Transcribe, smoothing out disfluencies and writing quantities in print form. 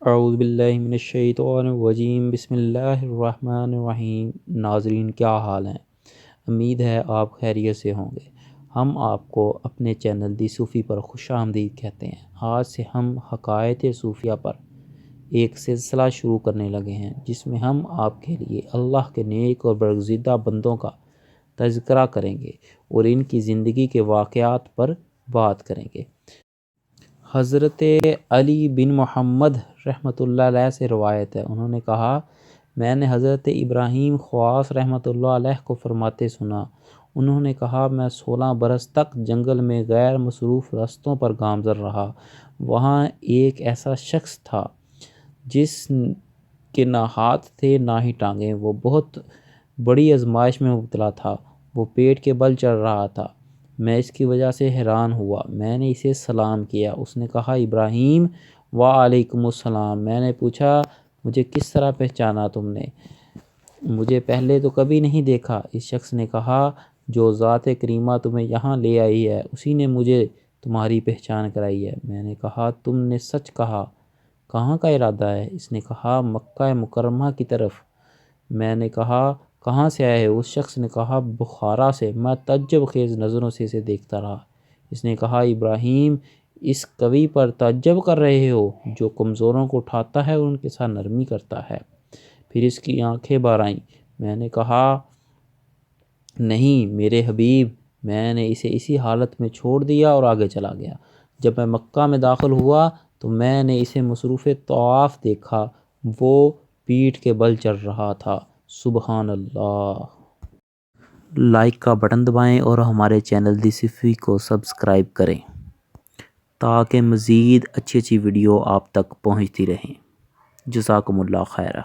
اعوذ باللہ من الشیطان الرجیم، بسم اللہ الرحمن الرحیم۔ ناظرین، کیا حال ہیں؟ امید ہے آپ خیریت سے ہوں گے۔ ہم آپ کو اپنے چینل دی صوفی پر خوش آمدید کہتے ہیں۔ آج سے ہم حقائق صوفیہ پر ایک سلسلہ شروع کرنے لگے ہیں، جس میں ہم آپ کے لیے اللہ کے نیک اور برگزیدہ بندوں کا تذکرہ کریں گے اور ان کی زندگی کے واقعات پر بات کریں گے۔ حضرت علی بن محمد رحمۃ اللہ علیہ سے روایت ہے، انہوں نے کہا، میں نے حضرت ابراہیم خواص رحمۃ اللہ علیہ کو فرماتے سنا۔ انہوں نے کہا، میں 16 برس تک جنگل میں غیر مصروف رستوں پر گامزن رہا۔ وہاں ایک ایسا شخص تھا جس کے نہ ہاتھ تھے نہ ہی ٹانگیں۔ وہ بہت بڑی آزمائش میں مبتلا تھا۔ وہ پیٹ کے بل چل رہا تھا۔ میں اس کی وجہ سے حیران ہوا۔ میں نے اسے سلام کیا۔ اس نے کہا، ابراہیم، وعلیکم السلام۔ میں نے پوچھا، مجھے کس طرح پہچانا تم نے؟ مجھے پہلے تو کبھی نہیں دیکھا۔ اس شخص نے کہا، جو ذات کریمہ تمہیں یہاں لے آئی ہے، اسی نے مجھے تمہاری پہچان کرائی ہے۔ میں نے کہا، تم نے سچ کہا۔ کہاں کا ارادہ ہے؟ اس نے کہا، مکہ مکرمہ کی طرف۔ میں نے کہا، کہاں سے آئے ہو؟ اس شخص نے کہا، بخارا سے۔ میں تعجب خیز نظروں سے اسے دیکھتا رہا۔ اس نے کہا، ابراہیم، اس قوی پر تعجب کر رہے ہو جو کمزوروں کو اٹھاتا ہے اور ان کے ساتھ نرمی کرتا ہے؟ پھر اس کی آنکھیں بھر آئیں۔ میں نے کہا، نہیں میرے حبیب۔ میں نے اسے اسی حالت میں چھوڑ دیا اور آگے چلا گیا۔ جب میں مکہ میں داخل ہوا تو میں نے اسے مصروف طواف دیکھا۔ وہ پیٹھ کے بل چل رہا تھا۔ سبحان اللہ۔ لائک کا بٹن دبائیں اور ہمارے چینل دی صوفی کو سبسکرائب کریں تاکہ مزید اچھی ویڈیو آپ تک پہنچتی رہیں۔ جزاکم اللہ خیرہ۔